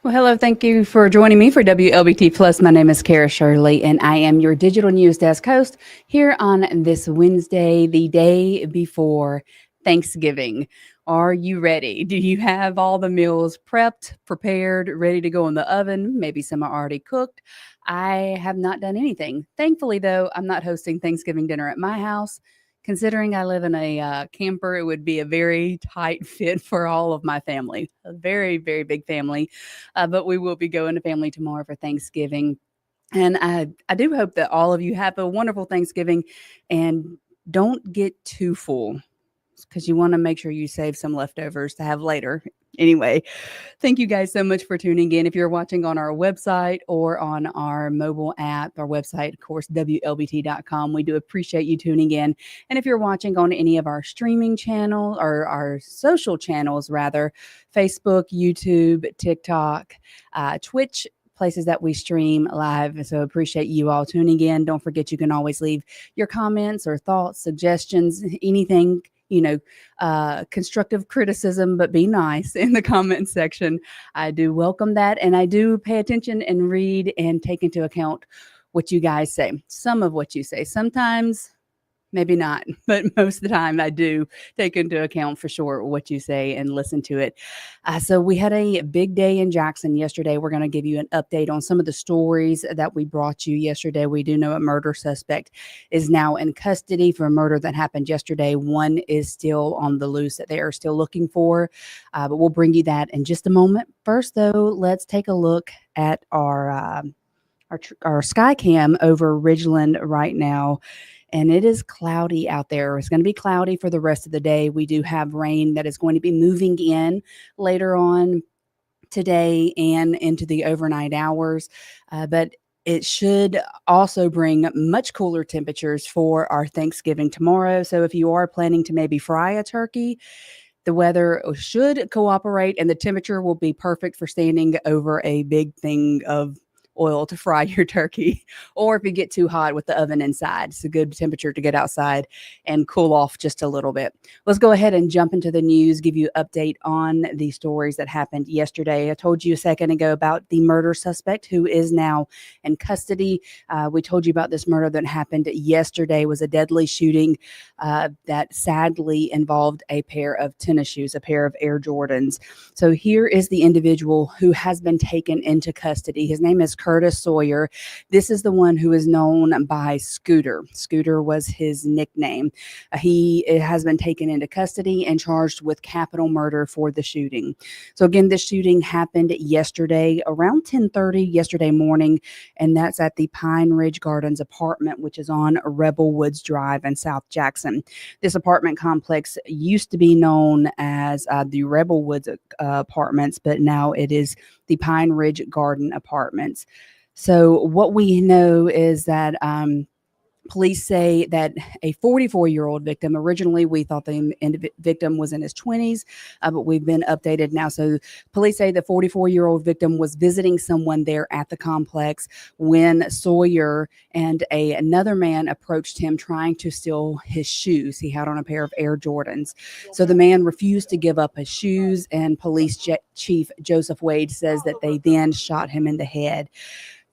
Well, hello. Thank you for joining me for WLBT Plus. My name is Cara Shirley, and I am your digital news desk host here on this Wednesday, the day before Thanksgiving. Are you ready? Do you have all the meals prepped, prepared, ready to go in the oven? Maybe some are already cooked. I have not done anything. Thankfully, though, I'm not hosting Thanksgiving dinner at my house. Considering I live in a camper, it would be a very tight fit for all of my family. A very, very big family, but we will be going to family tomorrow for Thanksgiving. And I do hope that all of you have a wonderful Thanksgiving and don't get too full because you want to make sure you save some leftovers to have later. Anyway, thank you guys so much for tuning in. If you're watching on our website or on our mobile app, our website, of course, WLBT.com, we do appreciate you tuning in. And if you're watching on any of our streaming channels or our social channels, rather, Facebook, YouTube, TikTok, Twitch, places that we stream live. So appreciate you all tuning in. Don't forget you can always leave your comments or thoughts, suggestions, anything, constructive criticism, but be nice in the comment section. I do welcome that. And I do pay attention and read and take into account what you guys say. Some of what you say. Sometimes maybe not, but most of the time I do take into account for sure what you say and listen to it. So we had a big day in Jackson yesterday. We're going to give you an update on some of the stories that we brought you yesterday. We do know a murder suspect is now in custody for a murder that happened yesterday. One is still on the loose that they are still looking for, but we'll bring you that in just a moment. First, though, let's take a look at our sky cam over Ridgeland right now, and it is cloudy out there. It's going to be cloudy for the rest of the day. We do have rain that is going to be moving in later on today and into the overnight hours, but it should also bring much cooler temperatures for our Thanksgiving tomorrow. So if you are planning to maybe fry a turkey, the weather should cooperate and the temperature will be perfect for standing over a big thing of oil to fry your turkey. Or if you get too hot with the oven inside, it's a good temperature to get outside and cool off just a little bit. Let's go ahead and jump into the news, give you an update on the stories that happened yesterday. I told you a second ago about the murder suspect who is now in custody. We told you about this murder that happened yesterday. It was a deadly shooting that sadly involved a pair of tennis shoes, a pair of Air Jordans. So here is the individual who has been taken into custody. His name is Curtis Sawyer. This is the one who is known by Scooter. Scooter was his nickname. He has been taken into custody and charged with capital murder for the shooting. So again, this shooting happened yesterday around 10:30 yesterday morning, and that's at the Pine Ridge Gardens apartment, which is on Rebel Woods Drive in South Jackson. This apartment complex used to be known as the Rebel Woods apartments, but now it is the Pine Ridge Garden apartments. So what we know is that police say that a 44-year-old victim, originally we thought the victim was in his 20s, but we've been updated now. So police say the 44-year-old victim was visiting someone there at the complex when Sawyer and another man approached him trying to steal his shoes. He had on a pair of Air Jordans. So the man refused to give up his shoes, and police chief Joseph Wade says that they then shot him in the head.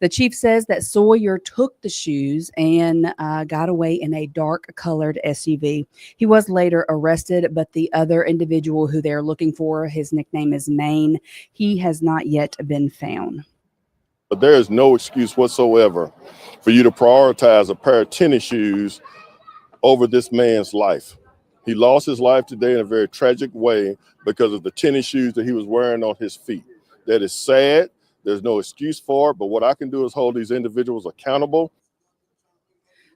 The chief says that Sawyer took the shoes and got away in a dark colored SUV. He was later arrested, but the other individual who they're looking for, his nickname is Maine, he has not yet been found. But there is no excuse whatsoever for you to prioritize a pair of tennis shoes over this man's life. He lost his life today in a very tragic way because of the tennis shoes that he was wearing on his feet. That is sad. There's no excuse for it, but what I can do is hold these individuals accountable.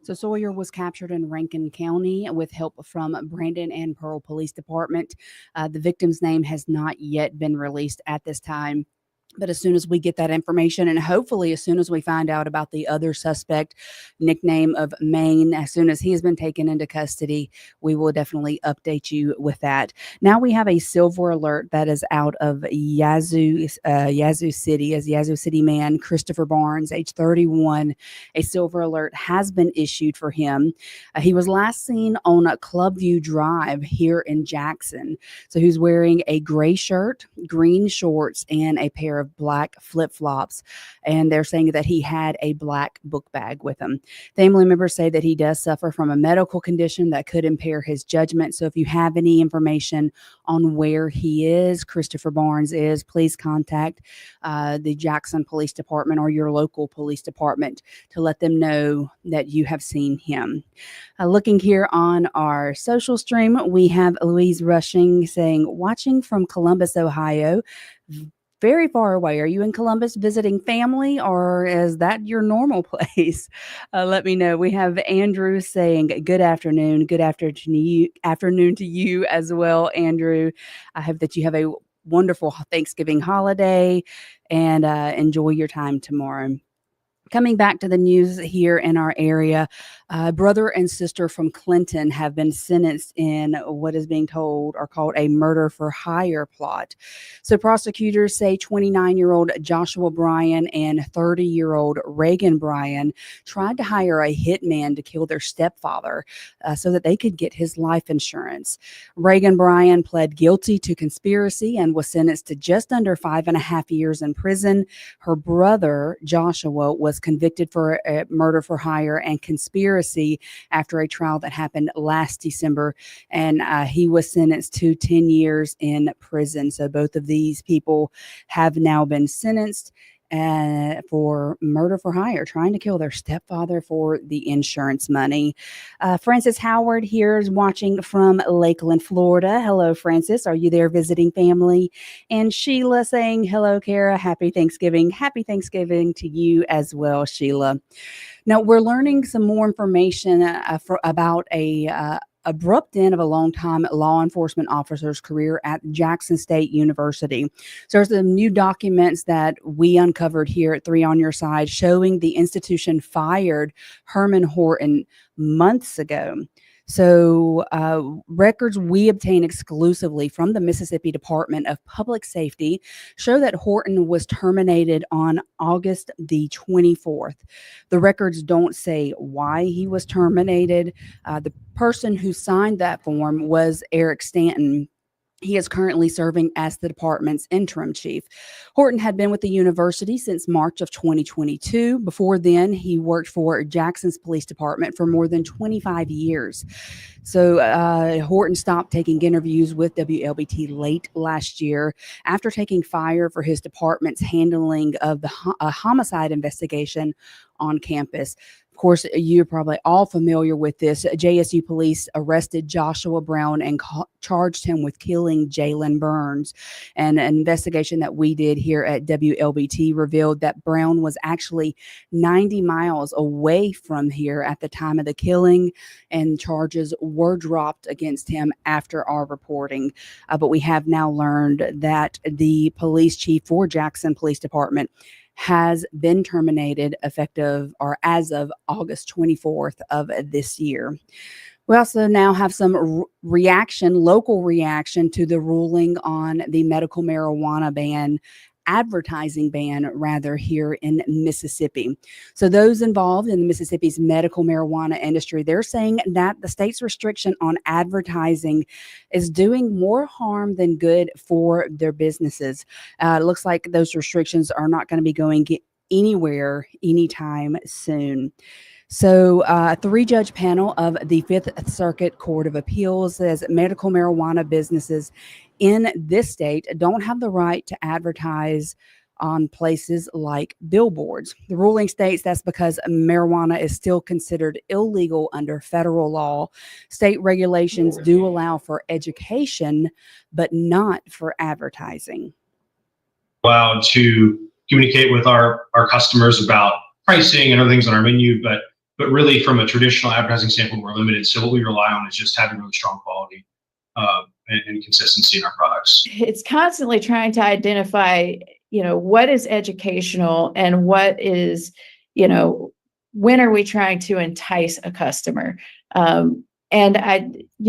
So Sawyer was captured in Rankin County with help from Brandon and Pearl Police Department. The victim's name has not yet been released at this time. But as soon as we get that information, and hopefully as soon as we find out about the other suspect, nickname of Maine, as soon as he has been taken into custody, we will definitely update you with that. Now we have a silver alert that is out of Yazoo City, as Yazoo City man Christopher Barnes, age 31. A silver alert has been issued for him. He was last seen on Clubview Drive here in Jackson. So he's wearing a gray shirt, green shorts, and a pair of black flip-flops, and they're saying that he had a black book bag with him. Family members say that he does suffer from a medical condition that could impair his judgment. So if you have any information on where he is, Christopher Barnes is, please contact the Jackson Police Department or your local police department to let them know that you have seen him. Looking here on our social stream, we have Louise Rushing saying, watching from Columbus, Ohio. Very far away. Are you in Columbus visiting family, or is that your normal place? Let me know. We have Andrew saying good afternoon. Good afternoon to you as well, Andrew. I hope that you have a wonderful Thanksgiving holiday and enjoy your time tomorrow. Coming back to the news here in our area, brother and sister from Clinton have been sentenced in what is being told or called a murder for hire plot. So prosecutors say 29-year-old Joshua Bryan and 30-year-old Reagan Bryan tried to hire a hitman to kill their stepfather so that they could get his life insurance. Reagan Bryan pled guilty to conspiracy and was sentenced to just under 5.5 years in prison. Her brother, Joshua, was convicted for murder for hire and conspiracy after a trial that happened last December, and he was sentenced to 10 years in prison. So both of these people have now been sentenced for murder for hire, trying to kill their stepfather for the insurance money. Francis Howard here is watching from Lakeland, Florida. Hello, Francis. Are you there visiting family? And Sheila saying, hello, Cara. Happy Thanksgiving. Happy Thanksgiving to you as well, Sheila. Now, we're learning some more information about a abrupt end of a long-time law enforcement officer's career at Jackson State University. So there's some new documents that we uncovered here at 3 on Your Side showing the institution fired Herman Horton months ago. So records we obtain exclusively from the Mississippi Department of Public Safety show that Horton was terminated on August the 24th. The records don't say why he was terminated. The person who signed that form was Eric Stanton. He is currently serving as the department's interim chief. Horton had been with the university since March of 2022. Before then, he worked for Jackson's police department for more than 25 years. So Horton stopped taking interviews with Wlbt late last year after taking fire for his department's handling of the homicide investigation on campus. Of course, you're probably all familiar with this. JSU police arrested Joshua Brown and charged him with killing Jalen Burns. And an investigation that we did here at WLBT revealed that Brown was actually 90 miles away from here at the time of the killing, and charges were dropped against him after our reporting. But we have now learned that the police chief for Jackson Police Department has been terminated effective or as of August 24th of this year. We also now have some local reaction to the ruling on the medical marijuana ban, advertising ban rather, here in Mississippi. So those involved in Mississippi's medical marijuana industry, they're saying that the state's restriction on advertising is doing more harm than good for their businesses. It looks like those restrictions are not going to be going anywhere anytime soon. So a 3-judge panel of the Fifth Circuit Court of Appeals says medical marijuana businesses in this state don't have the right to advertise on places like billboards. The ruling states that's because marijuana is still considered illegal under federal law. State regulations do allow for education, but not for advertising. Allowed to communicate with our customers about pricing and other things on our menu, but really from a traditional advertising standpoint, we're limited. So what we rely on is just having really strong quality and consistency in our products. It's constantly trying to identify, what is educational and what is, when are we trying to entice a customer? And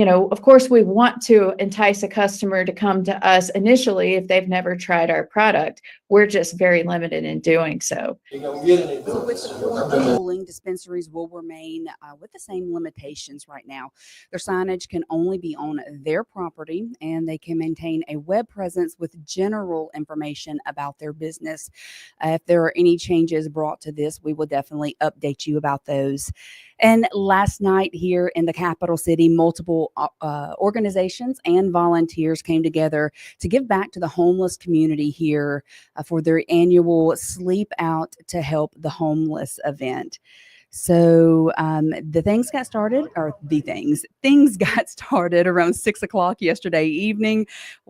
of course, we want to entice a customer to come to us initially if they've never tried our product. We're just very limited in doing so. So with the court ruling, dispensaries will remain with the same limitations right now. Their signage can only be on their property, and they can maintain a web presence with general information about their business. If there are any changes brought to this, we will definitely update you about those. And last night here in the capital city, multiple organizations and volunteers came together to give back to the homeless community here for their annual Sleep Out to Help the Homeless event. So things got started around 6 o'clock yesterday evening,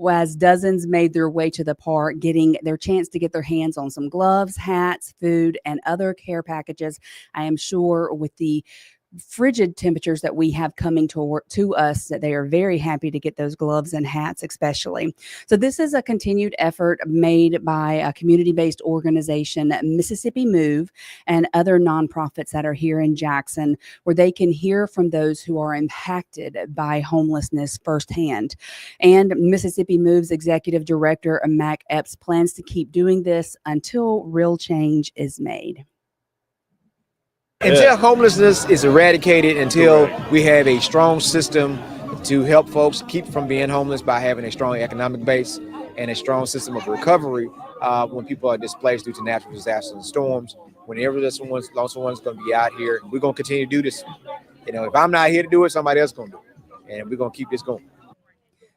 as dozens made their way to the park, getting their chance to get their hands on some gloves, hats, food, and other care packages. I am sure with the frigid temperatures that we have coming to us, that they are very happy to get those gloves and hats especially. So this is a continued effort made by a community-based organization, Mississippi Move, and other nonprofits that are here in Jackson, where they can hear from those who are impacted by homelessness firsthand. And Mississippi Move's executive director, Mac Epps, plans to keep doing this until real change is made. Until homelessness is eradicated, until we have a strong system to help folks keep from being homeless by having a strong economic base and a strong system of recovery when people are displaced due to natural disasters and storms, whenever someone's going to be out here, we're going to continue to do this. If I'm not here to do it, somebody else is going to do it. And we're going to keep this going.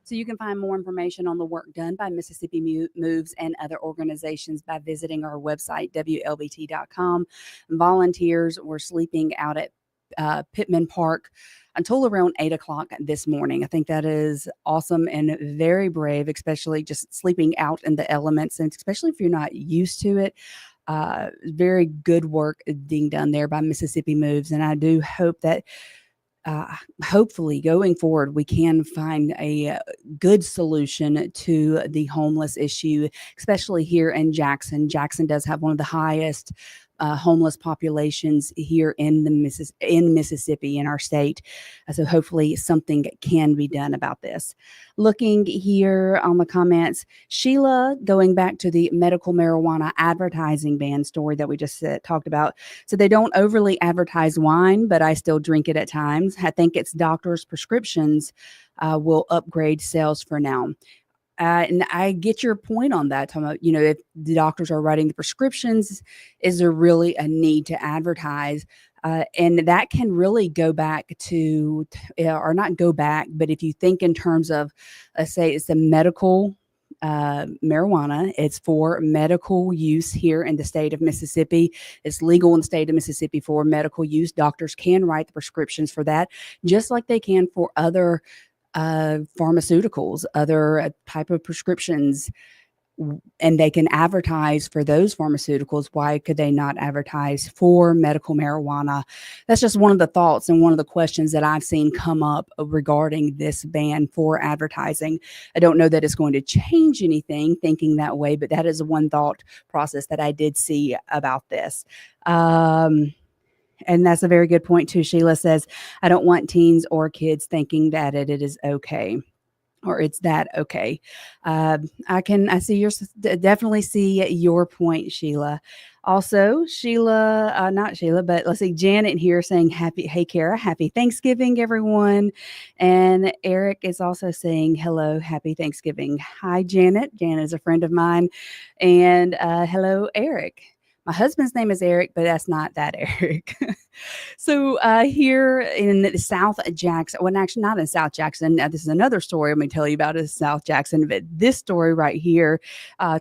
So you can find more information on the work done by Mississippi Moves and other organizations by visiting our website, Wlbt.com. Volunteers were sleeping out at Pittman Park until around 8 o'clock this morning. I think that is awesome and very brave, especially just sleeping out in the elements, and especially if you're not used to it. Very good work being done there by Mississippi Moves. And I do hope that hopefully going forward, we can find a good solution to the homeless issue, especially here in Jackson. Jackson does have one of the highest homeless populations here in Mississippi, in our state. So hopefully something can be done about this. Looking here on the comments, Sheila, going back to the medical marijuana advertising ban story that we just talked about. So they don't overly advertise wine, but I still drink it at times. I think it's doctors' prescriptions will upgrade sales for now. And I get your point on that, talking about, if the doctors are writing the prescriptions, is there really a need to advertise? And that can really go back to, or not go back, but if you think in terms of, let's say it's a medical marijuana, it's for medical use here in the state of Mississippi. It's legal in the state of Mississippi for medical use. Doctors can write the prescriptions for that, just like they can for other pharmaceuticals, other type of prescriptions, and they can advertise for those pharmaceuticals. Why could they not advertise for medical marijuana? That's just one of the thoughts and one of the questions that I've seen come up regarding this ban for advertising. I don't know that it's going to change anything thinking that way, but that is one thought process that I did see about this. And that's a very good point too. Sheila says, I don't want teens or kids thinking that it is okay, or it's that okay. I definitely see your point, Sheila. Also, not Sheila, but let's see, Janet here saying hey, Cara, happy Thanksgiving, everyone. And Eric is also saying hello, happy Thanksgiving. Hi, Janet. Janet is a friend of mine. And hello, Eric. My husband's name is Eric, but that's not that Eric. So here in South Jackson, well, actually not in South Jackson. Now, this is another story I'm going to tell you about is South Jackson, but this story right here,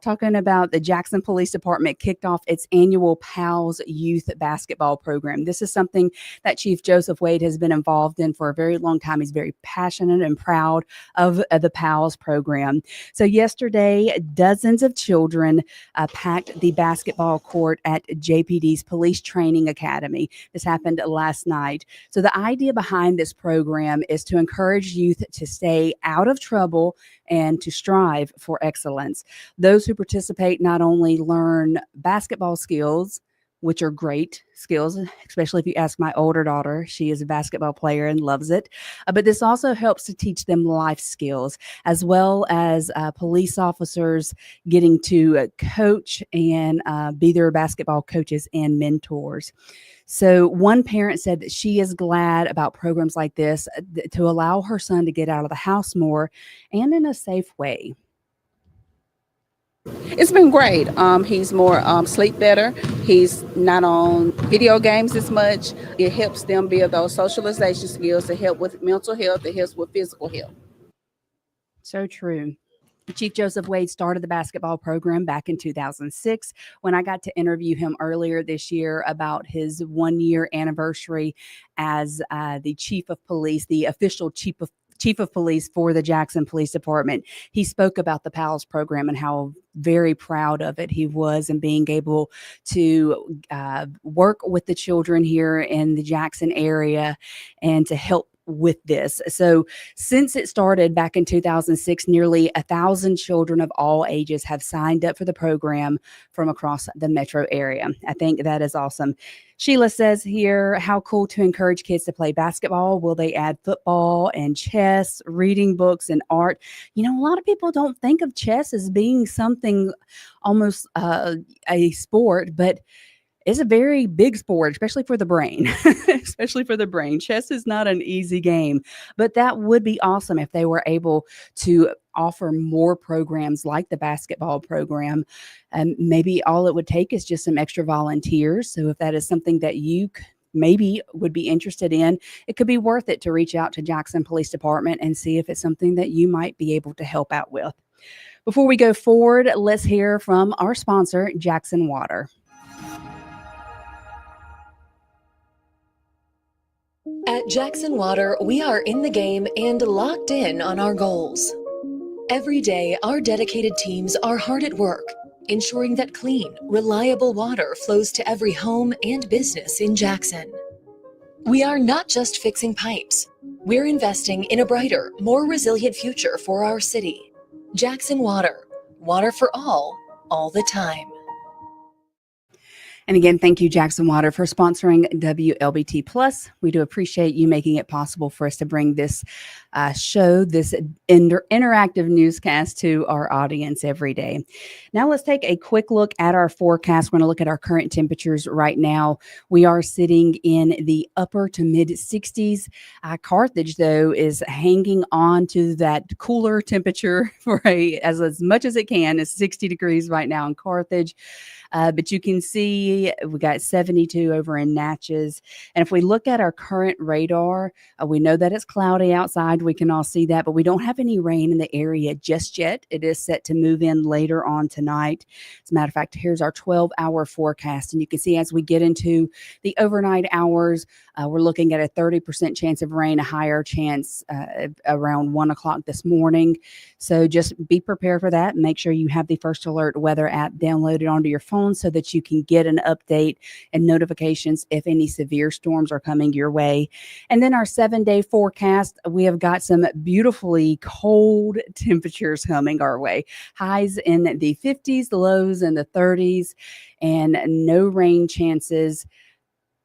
talking about the Jackson Police Department kicked off its annual PALS Youth Basketball Program. This is something that Chief Joseph Wade has been involved in for a very long time. He's very passionate and proud of the PALS program. So yesterday, dozens of children packed the basketball court at JPD's Police Training Academy. This happened last night. So the idea behind this program is to encourage youth to stay out of trouble and to strive for excellence. Those who participate not only learn basketball skills, which are great skills, especially if you ask my older daughter. She is a basketball player and loves it. But this also helps to teach them life skills, as well as police officers getting to coach and be their basketball coaches and mentors. So one parent said that she is glad about programs like this to allow her son to get out of the house more and in a safe way. It's been great. He's more sleep better. He's not on video games as much. It helps them build those socialization skills to help with mental health. It helps with physical health. So true. Chief Joseph Wade started the basketball program back in 2006 when I got to interview him earlier this year about his 1-year anniversary as the chief of police, the official chief of police for the Jackson Police Department. He spoke about the PALS program and how very proud of it he was and being able to work with the children here in the Jackson area and to help with this. So since it started back in 2006, nearly 1,000 children of all ages have signed up for the program from across the metro area. I think that is awesome. Sheila says here, how cool to encourage kids to play basketball. Will they add football and chess, reading books and art? You know, a lot of people don't think of chess as being something almost a sport, but it's a very big sport, especially for the brain, Chess is not an easy game, but that would be awesome if they were able to offer more programs like the basketball program. And maybe all it would take is just some extra volunteers. So if that is something that you maybe would be interested in, it could be worth it to reach out to Jackson Police Department and see if it's something that you might be able to help out with. Before we go forward, let's hear from our sponsor, Jackson Water. At Jackson Water, we are in the game and locked in on our goals. Every day, our dedicated teams are hard at work, ensuring that clean, reliable water flows to every home and business in Jackson. We are not just fixing pipes. We're investing in a brighter, more resilient future for our city. Jackson Water, water for all the time. And again, thank you, Jackson Water, for sponsoring WLBT Plus. We do appreciate you making it possible for us to bring this show, this interactive newscast to our audience every day. Now let's take a quick look at our forecast. We're going to look at our current temperatures right now. We are sitting in the upper to mid 60s. Carthage, though, is hanging on to that cooler temperature for as much as it can. It's 60 degrees right now in Carthage. But you can see we got 72 over in Natchez. And if we look at our current radar, we know that it's cloudy outside. We can all see that, but we don't have any rain in the area just yet. It is set to move in later on tonight. As a matter of fact, here's our 12-hour forecast. And you can see as we get into the overnight hours, we're looking at a 30% chance of rain, a higher chance around 1 o'clock this morning. So just be prepared for that. Make sure you have the First Alert weather app downloaded onto your phone so that you can get an update and notifications if any severe storms are coming your way. And then our 7-day forecast, we have got some beautifully cold temperatures coming our way. Highs in the 50s, the lows in the 30s, and no rain chances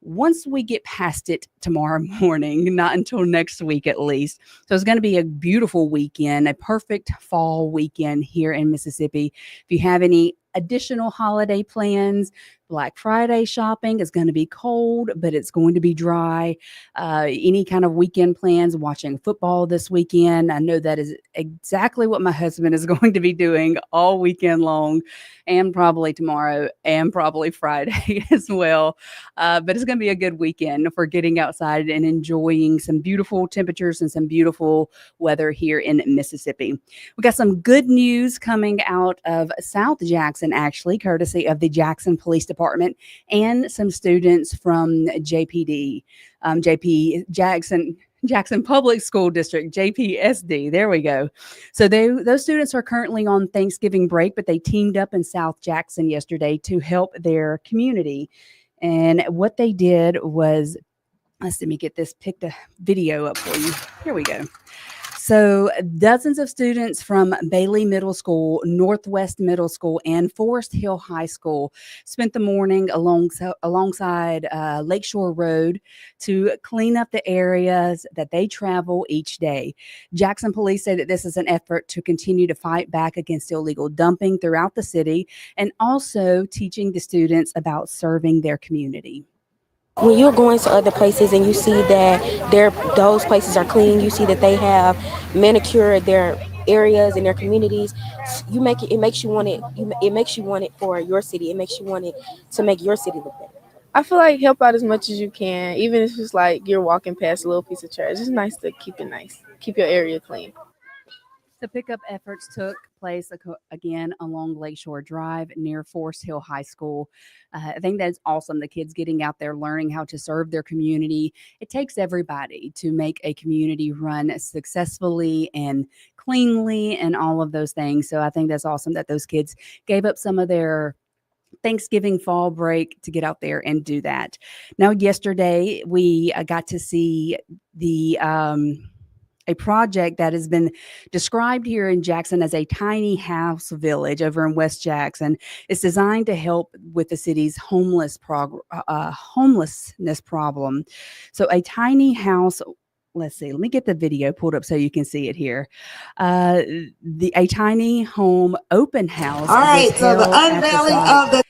once we get past it tomorrow morning, not until next week at least. So it's going to be a beautiful weekend, a perfect fall weekend here in Mississippi. If you have any additional holiday plans, Black Friday shopping is going to be cold, but it's going to be dry. Any kind of weekend plans, watching football this weekend. I know that is exactly what my husband is going to be doing all weekend long, and probably tomorrow and probably Friday as well. But it's going to be a good weekend for getting outside and enjoying some beautiful temperatures and some beautiful weather here in Mississippi. We got some good news coming out of South Jackson, actually, courtesy of the Jackson Police Department and some students from JPD, Jackson Public School District, JPSD. There we go. So those students are currently on Thanksgiving break, but they teamed up in South Jackson yesterday to help their community. And what they did was, let me get this, pick the video up for you. Here we go. So dozens of students from Bailey Middle School, Northwest Middle School, and Forest Hill High School spent the morning alongside Lakeshore Road to clean up the areas that they travel each day. Jackson police say that this is an effort to continue to fight back against illegal dumping throughout the city and also teaching the students about serving their community. When you're going to other places and you see that those places are clean, you see that they have manicured their areas and their communities, it makes you want it for your city. It makes you want it to make your city look better. I feel like help out as much as you can, even if it's like you're walking past a little piece of trash. It's nice to keep it nice, keep your area clean. The pickup efforts took place again along Lakeshore Drive near Forest Hill High School. I think that's awesome. The kids getting out there, learning how to serve their community. It takes everybody to make a community run successfully and cleanly and all of those things. So I think that's awesome that those kids gave up some of their Thanksgiving fall break to get out there and do that. Now, yesterday we got to see a project that has been described here in Jackson as a tiny house village over in West Jackson. It's designed to help with the city's homelessness problem. So a tiny house. Let's see. Let me get the video pulled up so you can see it here. A tiny home open house. All right. So the unveiling of the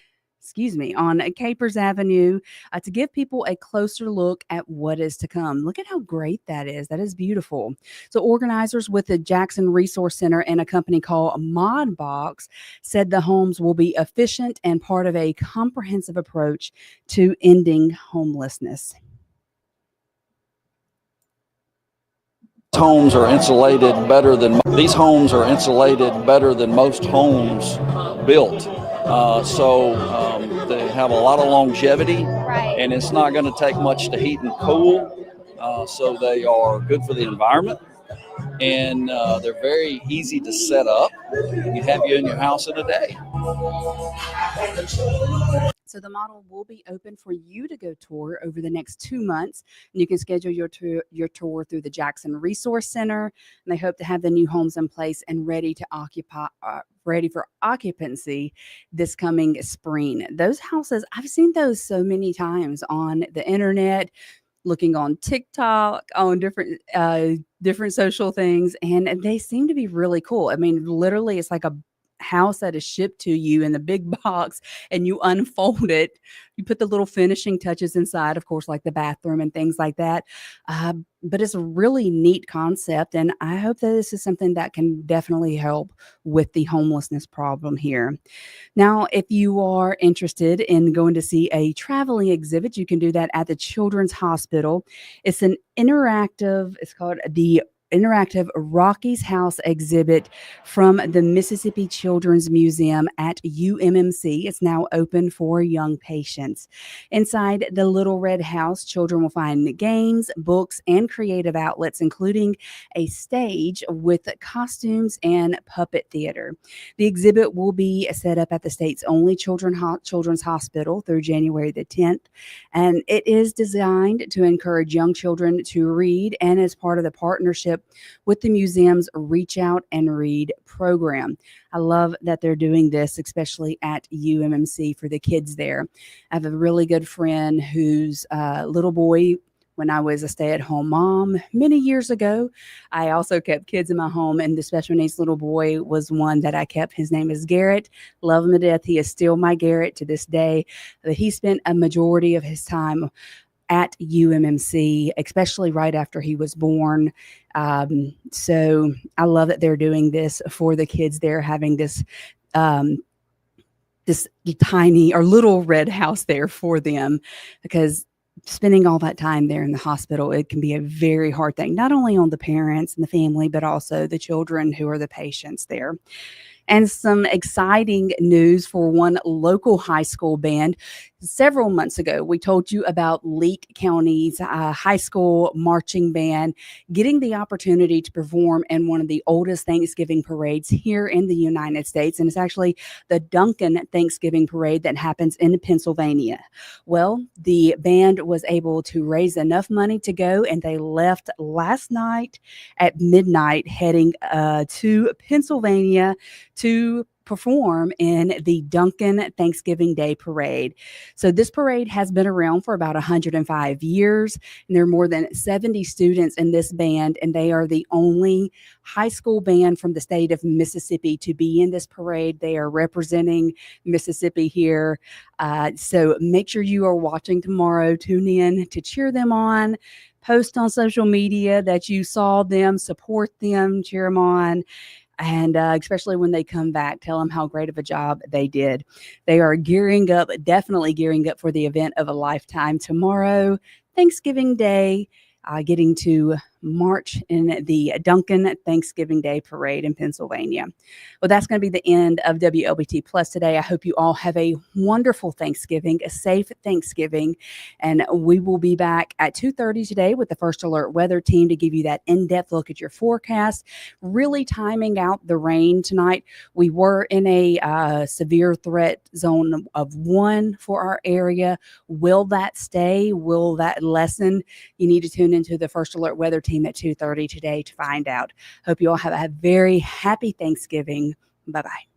on Capers Avenue to give people a closer look at what is to come. Look at how great that is. That is beautiful. So organizers with the Jackson Resource Center and a company called Modbox said the homes will be efficient and part of a comprehensive approach to ending homelessness. These homes are insulated better than most homes built. They have a lot of longevity, and it's not going to take much to heat and cool. So they are good for the environment, and they're very easy to set up. You have you in your house in a day. So the model will be open for you to go tour over the next 2 months. And you can schedule your tour through the Jackson Resource Center. And they hope to have the new homes in place and ready for occupancy this coming spring. Those houses, I've seen those so many times on the internet, looking on TikTok, on different social things, and they seem to be really cool. I mean, literally, it's like a house that is shipped to you in the big box, and you unfold it. You put the little finishing touches inside, of course, like the bathroom and things like that. But it's a really neat concept, and I hope that this is something that can definitely help with the homelessness problem here. Now, if you are interested in going to see a traveling exhibit, you can do that at the Children's Hospital. It's called the interactive Rocky's House exhibit from the Mississippi Children's Museum at UMMC. It's now open for young patients. Inside the Little Red House, children will find games, books, and creative outlets, including a stage with costumes and puppet theater. The exhibit will be set up at the state's only children's hospital through January the 10th, and it is designed to encourage young children to read, and as part of the partnership with the museum's Reach Out and Read program. I love that they're doing this, especially at UMMC for the kids there. I have a really good friend whose little boy, when I was a stay-at-home mom many years ago, I also kept kids in my home, and the special needs little boy was one that I kept. His name is Garrett. Love him to death. He is still my Garrett to this day. But he spent a majority of his time at UMMC, especially right after he was born. So I love that they're doing this for the kids. They're having this tiny or little red house there for them, because spending all that time there in the hospital, it can be a very hard thing, not only on the parents and the family, but also the children who are the patients there. And some exciting news for one local high school band. Several months ago, we told you about Leake County's high school marching band getting the opportunity to perform in one of the oldest Thanksgiving parades here in the United States. And it's actually the Duncan Thanksgiving Parade that happens in Pennsylvania. Well, the band was able to raise enough money to go, and they left last night at midnight heading to Pennsylvania to perform in the Duncan Thanksgiving Day Parade. So this parade has been around for about 105 years, and there are more than 70 students in this band, and they are the only high school band from the state of Mississippi to be in this parade. They are representing Mississippi here. So make sure you are watching tomorrow. Tune in to cheer them on. Post on social media that you saw them, support them, cheer them on. And especially when they come back, tell them how great of a job they did. They are gearing up, definitely gearing up for the event of a lifetime tomorrow, Thanksgiving Day, getting to march in the Duncan Thanksgiving Day Parade in Pennsylvania. Well, that's going to be the end of WLBT Plus today. I hope you all have a wonderful Thanksgiving, a safe Thanksgiving, and we will be back at 2:30 today with the First Alert Weather Team to give you that in-depth look at your forecast, really timing out the rain tonight. We were in a severe threat zone of 1 for our area. Will that stay? Will that lessen? You need to tune into the First Alert Weather Team at 2:30 today to find out. Hope you all have a very happy Thanksgiving. Bye-bye.